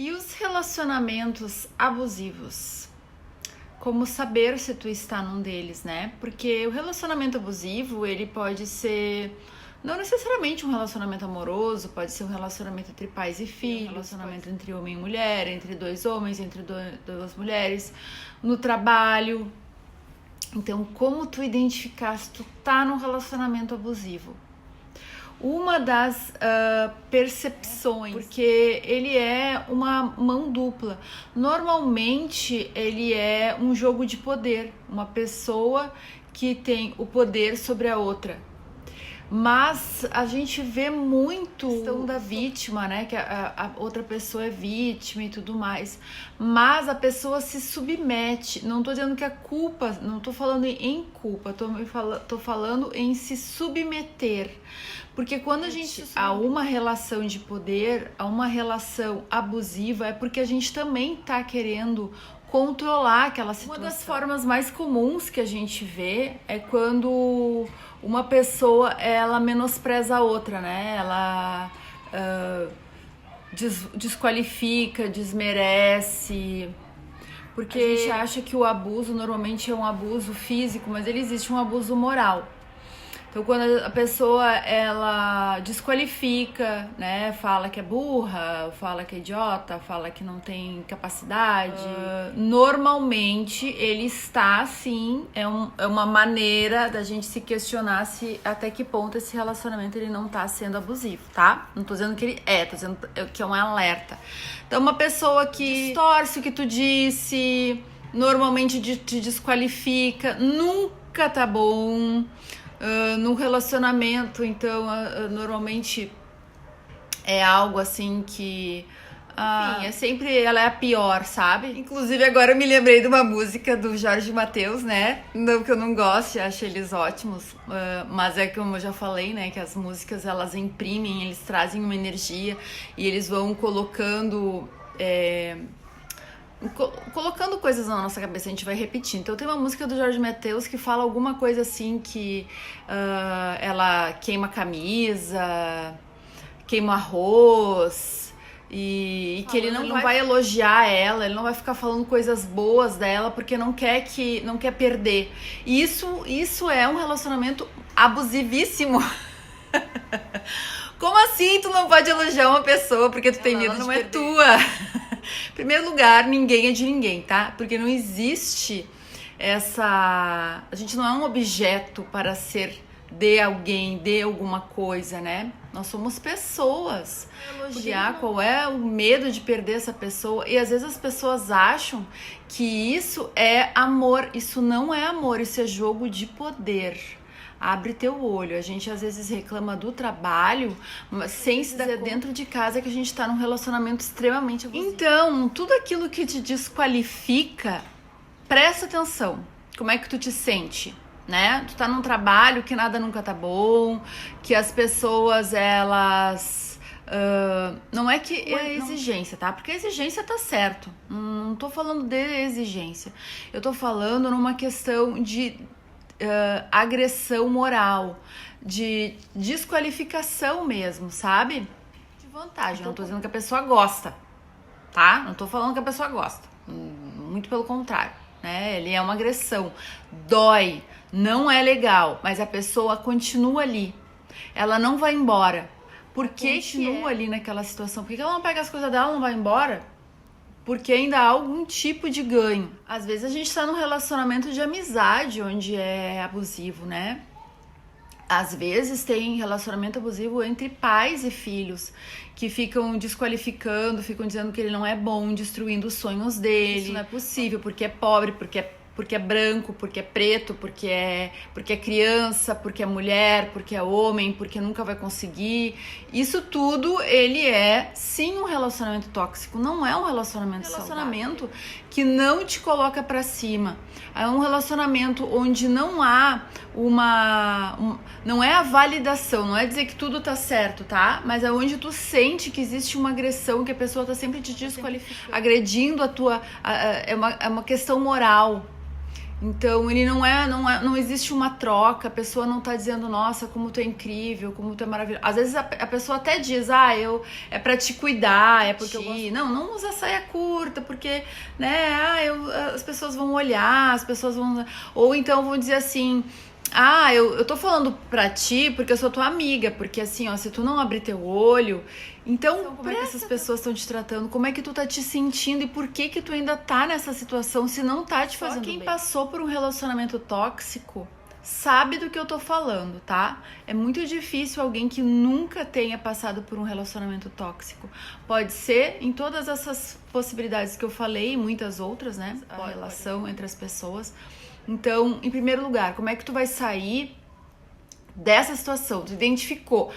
E os relacionamentos abusivos? Como saber se tu está num deles, né? Porque o relacionamento abusivo, ele pode ser não necessariamente um relacionamento amoroso, pode ser um relacionamento entre pais e filhos, um relacionamento entre homem e mulher, entre dois homens, entre duas mulheres, no trabalho. Então, como tu identificar se tu tá num relacionamento abusivo? Uma das percepções, porque ele é uma mão dupla. Normalmente, ele é um jogo de poder, uma pessoa que tem o poder sobre a outra. Mas a gente vê muito a questão da vítima, né? Que a outra pessoa é vítima e tudo mais. Mas a pessoa se submete. Não tô dizendo que a culpa, não tô falando em culpa, tô falando em se submeter. Porque quando a gente há uma relação de poder, há uma relação abusiva, é porque a gente também tá querendo controlar aquela situação. Uma das formas mais comuns que a gente vê é quando uma pessoa, ela menospreza a outra, né? Ela desqualifica, desmerece. Porque a gente acha que o abuso normalmente é um abuso físico, mas ele existe um abuso moral. Então, quando a pessoa, ela desqualifica, né, fala que é burra, fala que é idiota, fala que não tem capacidade, normalmente ele está, sim, é uma maneira da gente se questionar se até que ponto esse relacionamento ele não está sendo abusivo, tá? Não tô dizendo que ele tô dizendo que é um alerta. Então, uma pessoa que distorce o que tu disse, normalmente te desqualifica, nunca tá bom. No relacionamento, então, normalmente é algo assim que enfim, é sempre, ela é a pior, sabe? Inclusive agora eu me lembrei de uma música do Jorge Mateus, né? Não que eu não goste, acho eles ótimos, mas é como eu já falei, né? Que as músicas, elas imprimem, eles trazem uma energia e eles vão colocando coisas na nossa cabeça, a gente vai repetir. Então tem uma música do Jorge Mateus que fala alguma coisa assim que ela queima a camisa, queima arroz e que ele não vai elogiar ela, ele não vai ficar falando coisas boas dela porque não quer perder. E isso é um relacionamento abusivíssimo. Como assim tu não pode elogiar uma pessoa porque tu tem medo de perder? Ela não é tua. Em primeiro lugar, ninguém é de ninguém, tá? Porque não existe essa... A gente não é um objeto para ser de alguém, de alguma coisa, né? Nós somos pessoas. Elogiar qual é o medo de perder essa pessoa. E às vezes as pessoas acham que isso é amor. Isso não é amor, isso é jogo de poder. Abre teu olho. A gente às vezes reclama do trabalho, mas sem se dar dentro de casa que a gente tá num relacionamento extremamente abusivo. Então, tudo aquilo que te desqualifica, presta atenção. Como é que tu te sente, né? Tu tá num trabalho que nada nunca tá bom, que as pessoas, elas... não é que é exigência, tá? Porque a exigência tá certo. Não tô falando de exigência. Eu tô falando numa questão de... agressão moral, de desqualificação mesmo, sabe? De vantagem. Não tô dizendo que a pessoa gosta, tá? Não tô falando que a pessoa gosta. Muito pelo contrário, né? Ele é uma agressão. Dói, não é legal, mas a pessoa continua ali. Ela não vai embora. Por que continua ali naquela situação? Por que ela não pega as coisas dela e não vai embora? Porque ainda há algum tipo de ganho. Às vezes a gente tá num relacionamento de amizade onde é abusivo, né? Às vezes tem relacionamento abusivo entre pais e filhos que ficam desqualificando, ficam dizendo que ele não é bom, destruindo os sonhos dele. Isso não é possível porque é pobre, porque é branco, porque é preto, porque é criança, porque é mulher, porque é homem, porque nunca vai conseguir. Isso tudo, ele é sim um relacionamento tóxico, não é um relacionamento saudável, que não te coloca pra cima. É um relacionamento onde não há não é a validação, não é dizer que tudo tá certo, tá? Mas é onde tu sente que existe uma agressão, que a pessoa tá sempre te desqualificando, agredindo a tua... É uma questão moral. Então, ele não existe uma troca, a pessoa não tá dizendo, nossa, como tu é incrível, como tu é maravilhoso. Às vezes a pessoa até diz, é pra te cuidar, é porque eu gosto. Não usa saia curta, porque, né, as pessoas vão olhar, as pessoas vão... Ou então vão dizer assim, eu tô falando pra ti porque eu sou tua amiga, porque assim, ó, se tu não abrir teu olho, então como é que essas pessoas estão te tratando? Como é que tu tá te sentindo e por que que tu ainda tá nessa situação se não tá te fazendo bem? Só quem passou por um relacionamento tóxico sabe do que eu tô falando, tá? É muito difícil alguém que nunca tenha passado por um relacionamento tóxico. Pode ser em todas essas possibilidades que eu falei e muitas outras, né? A relação entre as pessoas. Então, em primeiro lugar, como é que tu vai sair dessa situação? Tu identificou,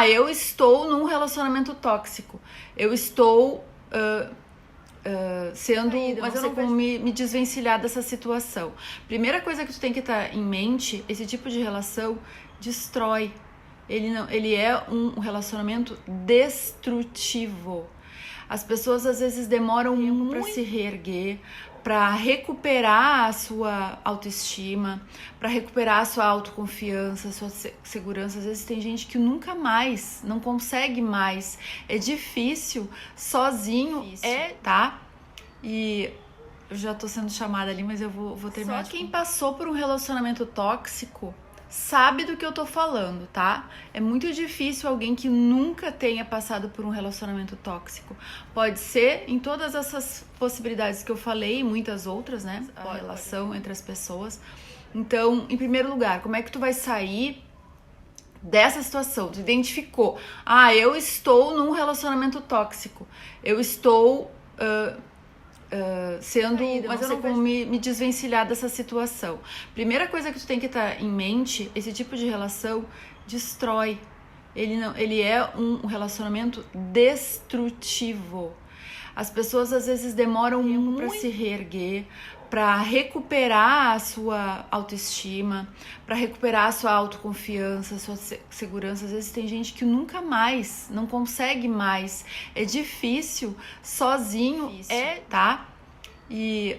eu estou num relacionamento tóxico, eu estou sendo, mas eu não sei como me desvencilhar dessa situação. Primeira coisa que tu tem que estar em mente, esse tipo de relação destrói. Ele é um relacionamento destrutivo. As pessoas às vezes demoram muito para se reerguer, para recuperar a sua autoestima, para recuperar a sua autoconfiança, a sua segurança. Às vezes tem gente que nunca mais, não consegue mais. É difícil, sozinho, tá? E eu já tô sendo chamada ali, mas eu vou terminar. Só quem passou por um relacionamento tóxico sabe do que eu tô falando, tá? É muito difícil alguém que nunca tenha passado por um relacionamento tóxico. Pode ser em todas essas possibilidades que eu falei e muitas outras, né? A relação entre as pessoas. Então, em primeiro lugar, como é que tu vai sair dessa situação? Tu identificou, eu estou num relacionamento tóxico. Eu estou... mas eu não sei como me desvencilhar dessa situação. Primeira coisa que tu tem que estar em mente, esse tipo de relação destrói. Ele é um relacionamento destrutivo. As pessoas às vezes demoram muito para se reerguer, para recuperar a sua autoestima, para recuperar a sua autoconfiança, a sua segurança. Às vezes tem gente que nunca mais, não consegue mais. É difícil, sozinho, tá? E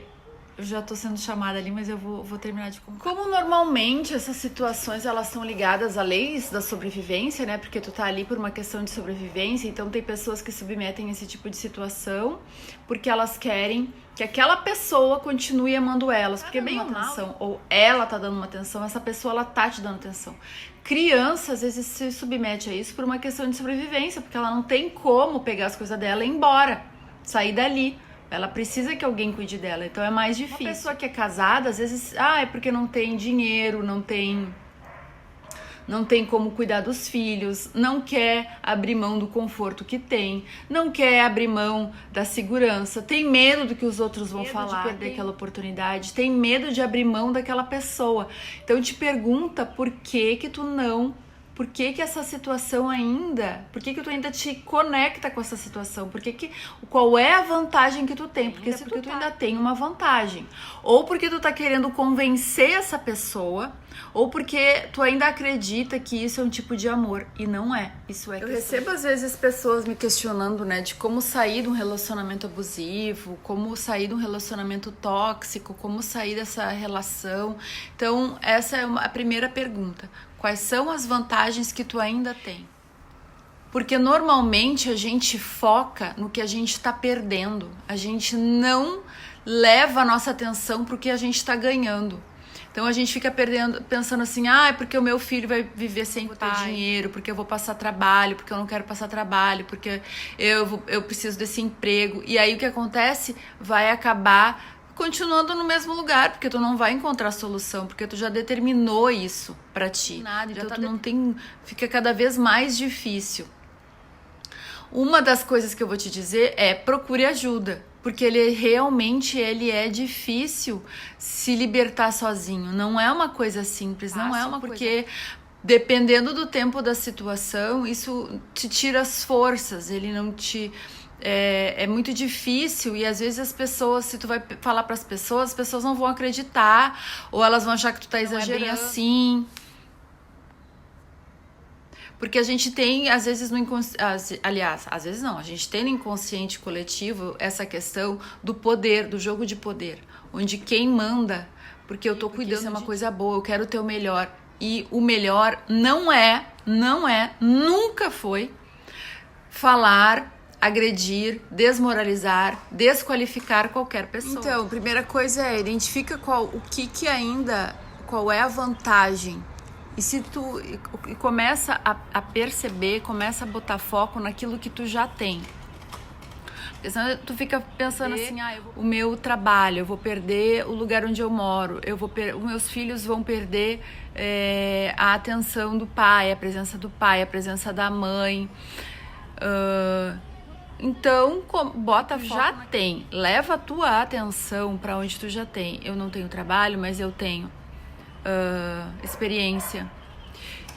eu já tô sendo chamada ali, mas eu vou terminar de contar. Como normalmente essas situações elas são ligadas a leis da sobrevivência, né? Porque tu tá ali por uma questão de sobrevivência, então tem pessoas que submetem esse tipo de situação porque elas querem que aquela pessoa continue amando elas, porque bem uma atenção, ou ela tá dando uma atenção, essa pessoa ela tá te dando atenção. Criança às vezes se submete a isso por uma questão de sobrevivência, porque ela não tem como pegar as coisas dela e ir embora, sair dali. Ela precisa que alguém cuide dela, então é mais difícil. Uma pessoa que é casada, às vezes, é porque não tem dinheiro, não tem como cuidar dos filhos, não quer abrir mão do conforto que tem, não quer abrir mão da segurança, tem medo do que os outros vão falar, de perder aquela oportunidade, tem medo de abrir mão daquela pessoa. Então te pergunta por que tu não... Por que essa situação ainda... Por que tu ainda te conecta com essa situação? Qual é a vantagem que tu tem? Porque tu ainda tem uma vantagem. Ou porque tu tá querendo convencer essa pessoa, ou porque tu ainda acredita que isso é um tipo de amor. E não é. Isso é questão. Eu recebo às vezes pessoas me questionando, né? De como sair de um relacionamento abusivo, como sair de um relacionamento tóxico, como sair dessa relação. Então, essa é a primeira pergunta. Quais são as vantagens que tu ainda tem? Porque normalmente a gente foca no que a gente está perdendo. A gente não leva a nossa atenção para o que a gente está ganhando. Então a gente fica pensando assim, é porque o meu filho vai viver sem ter dinheiro, porque eu vou passar trabalho, porque eu não quero passar trabalho, porque eu preciso desse emprego. E aí o que acontece? Vai acabar continuando no mesmo lugar, porque tu não vai encontrar solução, porque tu já determinou isso pra ti. Então fica cada vez mais difícil. Uma das coisas que eu vou te dizer é procure ajuda, porque realmente é difícil se libertar sozinho. Não é uma coisa simples, não é uma porque dependendo do tempo da situação, isso te tira as forças, ele não te... É muito difícil e às vezes as pessoas, se tu vai falar para as pessoas não vão acreditar ou elas vão achar que tu tá exagerando. É bem assim. Porque a gente tem, às vezes, no inconsciente... Aliás, às vezes não. A gente tem no inconsciente coletivo essa questão do poder, do jogo de poder. Onde quem manda... Porque eu tô cuidando, é uma coisa boa, eu quero ter o melhor. E o melhor nunca foi falar, agredir, desmoralizar, desqualificar qualquer pessoa. Então, a primeira coisa é identifica qual é a vantagem. E se tu começa a perceber, começa a botar foco naquilo que tu já tem. Porque senão tu fica pensando assim, o meu trabalho, eu vou perder o lugar onde eu moro, os meus filhos vão perder a atenção do pai, a presença do pai, a presença da mãe. Então, bota foco já tem, leva a tua atenção para onde tu já tem. Eu não tenho trabalho, mas eu tenho experiência.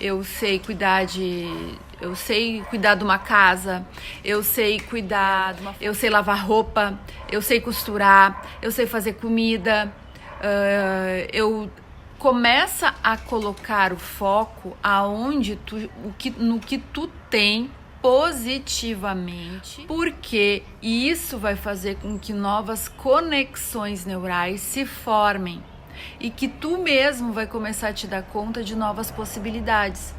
Eu sei cuidar de uma casa, eu sei lavar roupa, eu sei costurar, eu sei fazer comida. Começa a colocar o foco no que tu tem positivamente, porque isso vai fazer com que novas conexões neurais se formem. E que tu mesmo vai começar a te dar conta de novas possibilidades.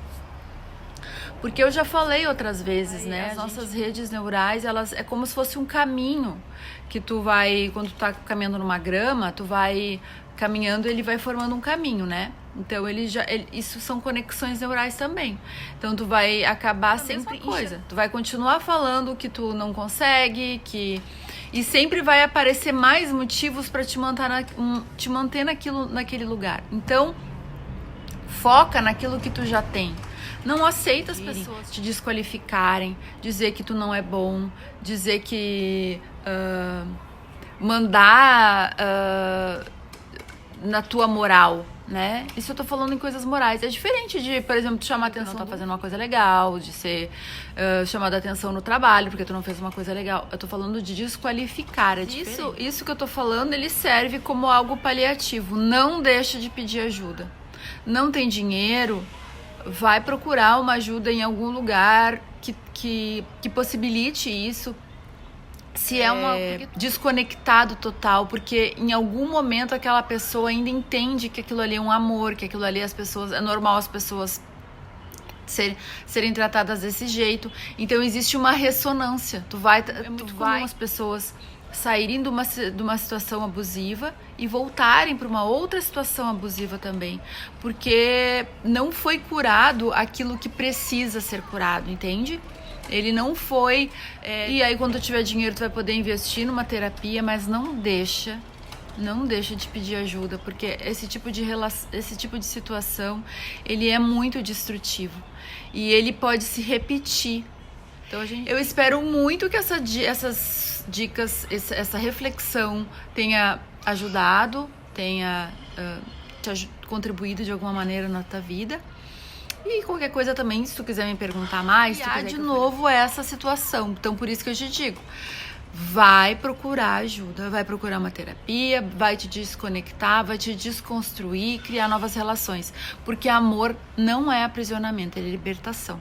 Porque eu já falei outras vezes, né? As nossas redes neurais, elas é como se fosse um caminho que tu vai, quando tu tá caminhando numa grama, tu vai caminhando, ele vai formando um caminho, né? Então isso são conexões neurais também. Então tu vai acabar sempre coisa. Tu vai continuar falando que tu não consegue, e sempre vai aparecer mais motivos para te manter naquele lugar. Então, foca naquilo que tu já tem. Não aceita as pessoas te desqualificarem, dizer que tu não é bom, dizer que mandar na tua moral, né? Isso eu tô falando em coisas morais. É diferente de, por exemplo, tu chamar atenção, não tá fazendo uma coisa legal, de ser chamada atenção no trabalho, porque tu não fez uma coisa legal. Eu tô falando de desqualificar. É isso que eu tô falando, ele serve como algo paliativo. Não deixa de pedir ajuda. Não tem dinheiro, vai procurar uma ajuda em algum lugar que possibilite isso. Se desconectado total, porque em algum momento aquela pessoa ainda entende que aquilo ali é um amor, que aquilo ali é normal as pessoas serem tratadas desse jeito. Então existe uma ressonância. Tu vai comum as pessoas saírem de uma situação abusiva e voltarem para uma outra situação abusiva também, porque não foi curado aquilo que precisa ser curado, entende? Ele não foi... E aí, quando tu tiver dinheiro, tu vai poder investir numa terapia, mas não deixa de pedir ajuda, porque esse tipo de situação, ele é muito destrutivo. E ele pode se repetir. Então, eu espero muito que essas dicas, essa reflexão tenha ajudado, tenha te contribuído de alguma maneira na tua vida. E qualquer coisa também, se tu quiser me perguntar mais, se tu quiser de novo essa situação. Então, por isso que eu te digo, vai procurar ajuda, vai procurar uma terapia, vai te desconectar, vai te desconstruir, criar novas relações. Porque amor não é aprisionamento, é libertação.